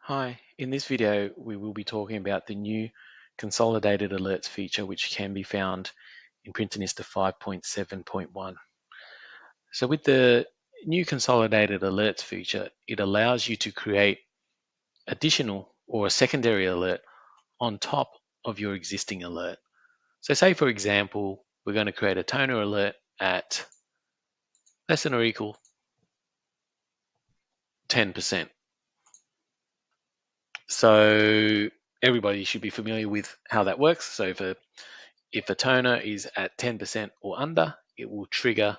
Hi, in this video we will be talking about the new Consolidated Alerts feature which can be found in Printanista 5.7.1. So with the new Consolidated Alerts feature, it allows you to create additional or a secondary alert on top of your existing alert. So say for example, we're going to create a toner alert at less than or equal 10%. So everybody should be familiar with how that works. So if a toner is at 10% or under, it will trigger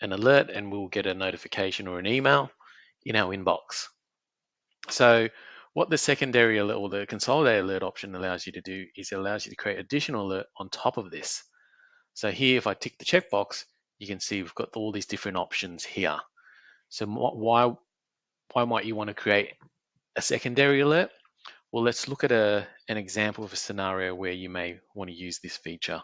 an alert and we'll get a notification or an email in our inbox. So what the secondary alert or the consolidated alert option allows you to do is it allows you to create additional alert on top of this. So here, if I tick the checkbox, you can see we've got all these different options here. So why might you want to create a secondary alert? Well, let's look at an example of a scenario where you may want to use this feature.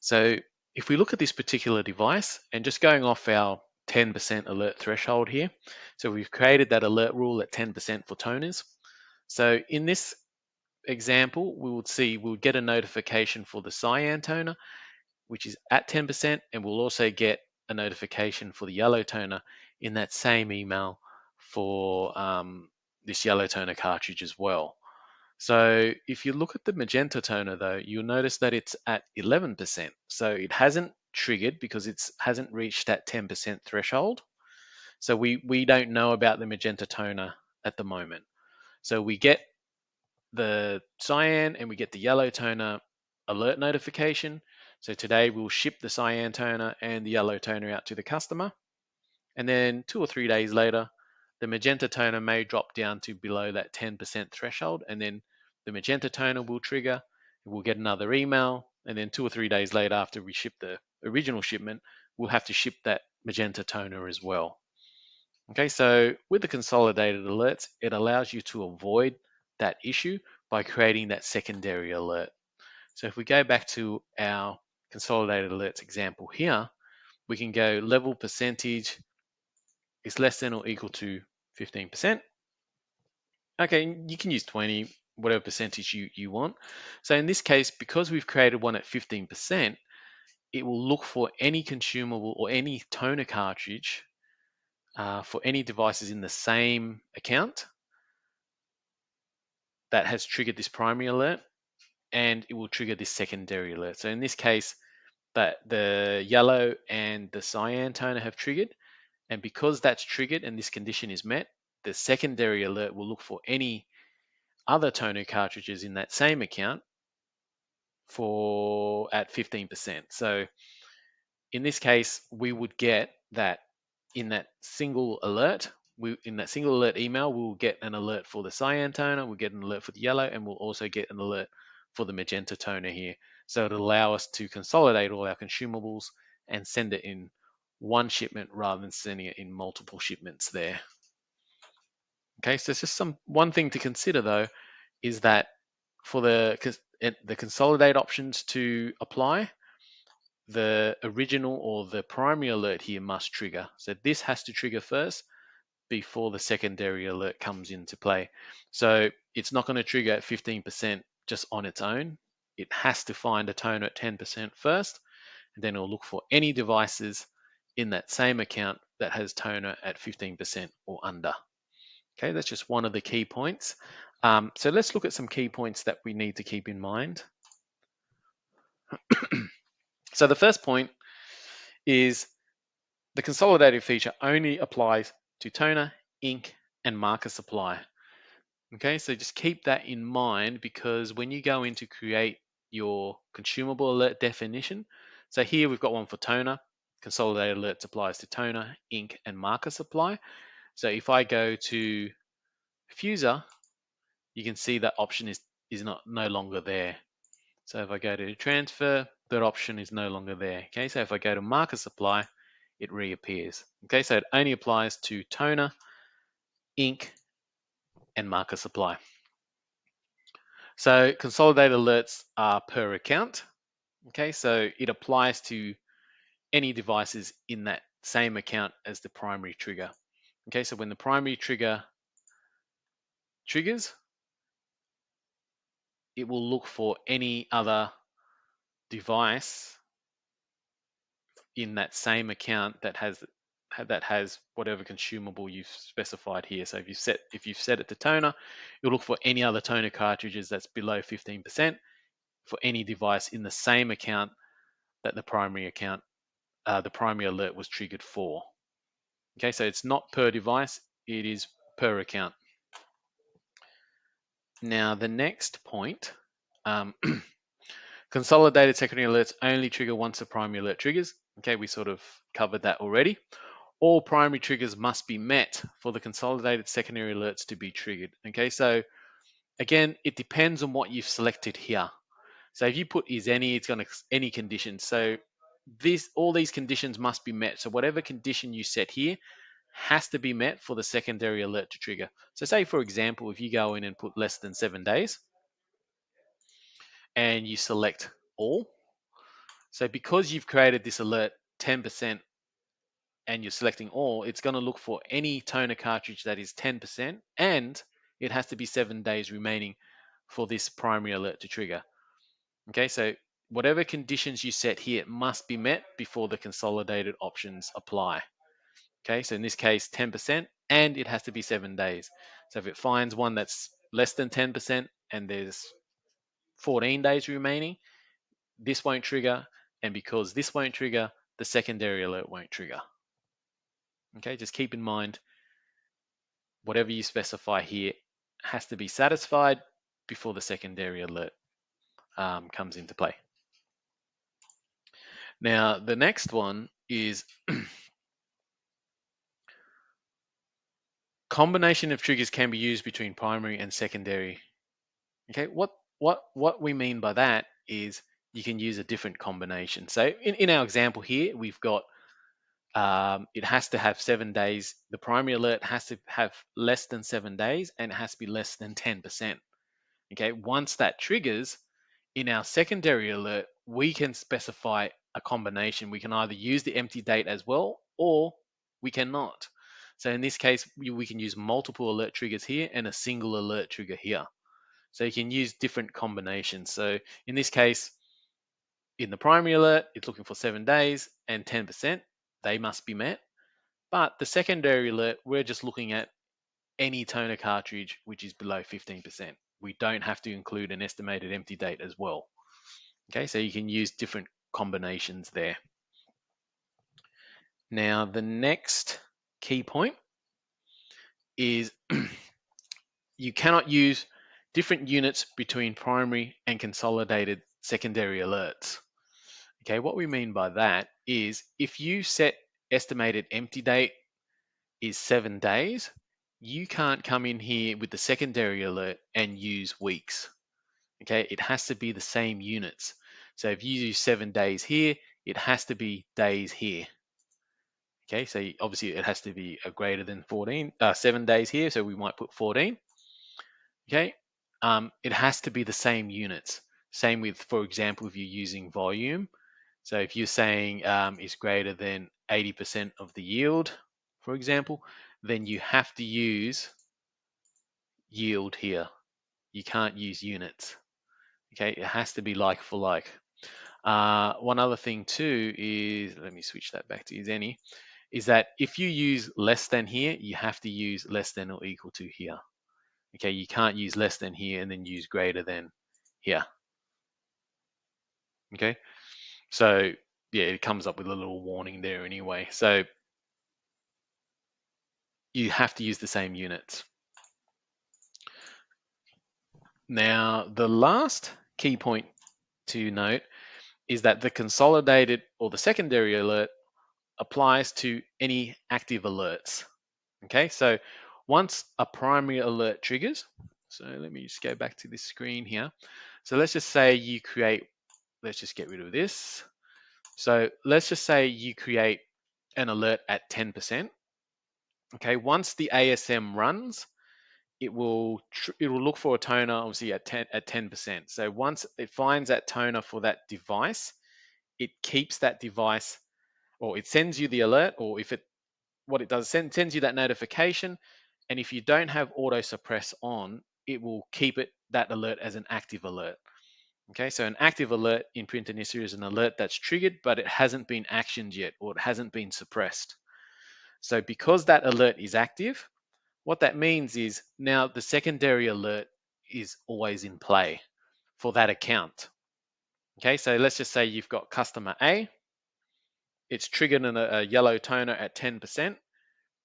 So if we look at this particular device and just going off our 10% alert threshold here, so we've created that alert rule at 10% for toners. So in this example, we'll get a notification for the cyan toner, which is at 10%, and we'll also get a notification for the yellow toner in that same email for this yellow toner cartridge as well. So if you look at the magenta toner though, you'll notice that it's at 11%. So it hasn't triggered because it hasn't reached that 10% threshold. So we don't know about the magenta toner at the moment. So we get the cyan and we get the yellow toner alert notification. So today we'll ship the cyan toner and the yellow toner out to the customer. And then 2 or 3 days later, the magenta toner may drop down to below that 10% threshold, and then the magenta toner will trigger. We'll get another email, and then 2 or 3 days later, after we ship the original shipment, we'll have to ship that magenta toner as well. Okay, so with the consolidated alerts, it allows you to avoid that issue by creating that secondary alert. So if we go back to our consolidated alerts example here, we can go level percentage is less than or equal to 15%. Okay, you can use 20, whatever percentage you want. So in this case, because we've created one at 15%, it will look for any consumable or any toner cartridge for any devices in the same account that has triggered this primary alert, and it will trigger this secondary alert. So in this case, that the yellow and the cyan toner have triggered, and because that's triggered and this condition is met, the secondary alert will look for any other toner cartridges in that same account for at 15%. So in this case, we would get that in that single alert, in that single alert email, we'll get an alert for the cyan toner, we'll get an alert for the yellow, and we'll also get an alert for the magenta toner here. So it'll allow us to consolidate all our consumables and send it in one shipment rather than sending it in multiple shipments there. Okay, so it's just one thing to consider though, is that for the consolidate options to apply, the original or the primary alert here must trigger. So this has to trigger first before the secondary alert comes into play. So it's not going to trigger at 15% just on its own. It has to find a toner at 10% first, and then it'll look for any devices in that same account that has toner at 15% or under. Okay, that's just one of the key points. So let's look at some key points that we need to keep in mind. So the first point is the consolidated feature only applies to toner, ink, and marker supply. Okay, so just keep that in mind, because when you go in to create your consumable alert definition, so here we've got one for toner, consolidated alerts applies to toner, ink, and marker supply. So if I go to fuser, you can see that option is no longer there. So if I go to transfer, that option is no longer there. Okay, so if I go to marker supply, it reappears. Okay, so it only applies to toner, ink, and marker supply. So consolidated alerts are per account. Okay, so it applies to any devices in that same account as the primary trigger. Okay, so when the primary trigger triggers, it will look for any other device in that same account that has whatever consumable you've specified here. So if you've set it to toner, you'll look for any other toner cartridges that's below 15% for any device in the same account that the primary alert was triggered for. Okay, so it's not per device, it is per account. Now the next point, consolidated secondary alerts only trigger once the primary alert triggers. Okay, we sort of covered that already. All primary triggers must be met for the consolidated secondary alerts to be triggered. Okay, so again, it depends on what you've selected here. So if you put is any, it's going to any condition. So all these conditions must be met. So whatever condition you set here has to be met for the secondary alert to trigger. So say, for example, if you go in and put less than 7 days and you select all, so because you've created this alert 10% and you're selecting all, it's going to look for any toner cartridge that is 10%, and it has to be 7 days remaining for this primary alert to trigger. Okay, so whatever conditions you set here must be met before the consolidated options apply. Okay, so in this case, 10%, and it has to be 7 days. So if it finds one that's less than 10% and there's 14 days remaining, this won't trigger, and because this won't trigger, the secondary alert won't trigger. Okay, just keep in mind, whatever you specify here has to be satisfied before the secondary alert comes into play. Now, the next one is combination of triggers can be used between primary and secondary. Okay, what we mean by that is you can use a different combination. So in our example here, we've got it has to have 7 days. The primary alert has to have less than 7 days, and it has to be less than 10%. Okay, once that triggers, in our secondary alert, we can specify a combination. We can either use the empty date as well, or we cannot. So in this case, we can use multiple alert triggers here and a single alert trigger here. So you can use different combinations. So in this case, in the primary alert, it's looking for 7 days and 10%. They must be met. But the secondary alert, we're just looking at any toner cartridge which is below 15%. We don't have to include an estimated empty date as well. Okay, so you can use different combinations there. Now, the next key point is you cannot use different units between primary and consolidated secondary alerts. Okay, what we mean by that is if you set estimated empty date is 7 days, you can't come in here with the secondary alert and use weeks. Okay, it has to be the same units. So if you use 7 days here, it has to be days here. Okay, so obviously it has to be a greater than 7 days here, so we might put 14. Okay, it has to be the same units. Same with, for example, if you're using volume. So if you're saying is greater than 80% of the yield, for example, then you have to use yield here. You can't use units. Okay, it has to be like for like. One other thing too is, let me switch that back to is any, is that if you use less than here, you have to use less than or equal to here. Okay, you can't use less than here and then use greater than here. Okay, so yeah, it comes up with a little warning there anyway. So you have to use the same units. Now, the last key point to note is that the consolidated or the secondary alert applies to any active alerts. Okay, so once a primary alert triggers, so let me just go back to this screen here. So let's just say you create, let's just get rid of this. So let's just say you create an alert at 10%. Okay, once the ASM runs, it will look for a toner obviously at 10%. So once it finds that toner for that device, it keeps that device, or it sends you the alert, or if it what it does sends you that notification, And if you don't have auto suppress on, it will keep that alert as an active alert. Okay, so an active alert in Printanista is an alert that's triggered, but it hasn't been actioned yet, or it hasn't been suppressed. So because that alert is active, what that means is now the secondary alert is always in play for that account. Okay, so let's just say you've got customer A, it's triggered in a yellow toner at 10%.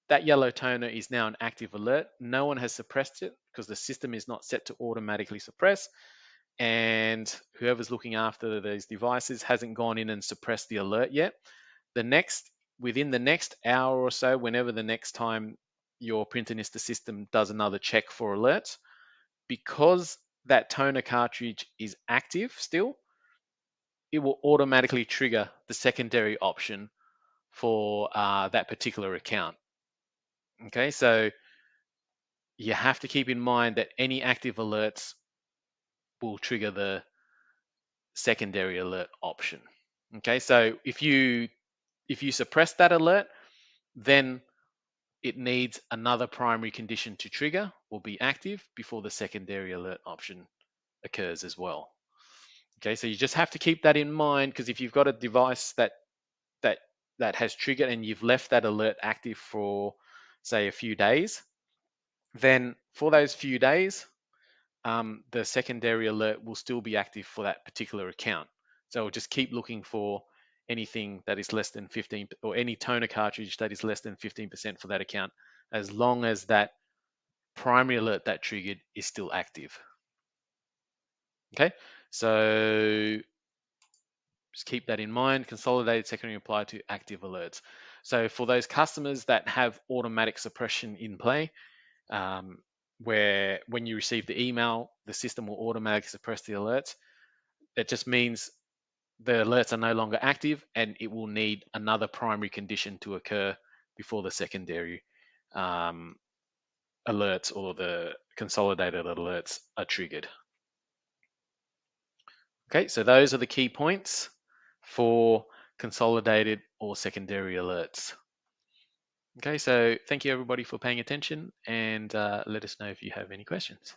That yellow toner is now an active alert. No one has suppressed it because the system is not set to automatically suppress. And whoever's looking after these devices hasn't gone in and suppressed the alert yet. Within the next hour or so, whenever the next time your Printanista system does another check for alerts, because that toner cartridge is active still, it will automatically trigger the secondary option for that particular account. Okay, so you have to keep in mind that any active alerts will trigger the secondary alert option. Okay, so if you suppress that alert, then it needs another primary condition to trigger or be active before the secondary alert option occurs as well. Okay, so you just have to keep that in mind, because if you've got a device that has triggered and you've left that alert active for, say, a few days, then for those few days, the secondary alert will still be active for that particular account. So just keep looking for anything that is less than 15, or any toner cartridge that is less than 15% for that account, as long as that primary alert that triggered is still active. Okay, so just keep that in mind. Consolidated secondary apply to active alerts. So for those customers that have automatic suppression in play, where when you receive the email, the system will automatically suppress the alerts, it just means the alerts are no longer active, and it will need another primary condition to occur before the secondary alerts or the consolidated alerts are triggered. Okay, so those are the key points for consolidated or secondary alerts. Okay, so thank you everybody for paying attention, and let us know if you have any questions.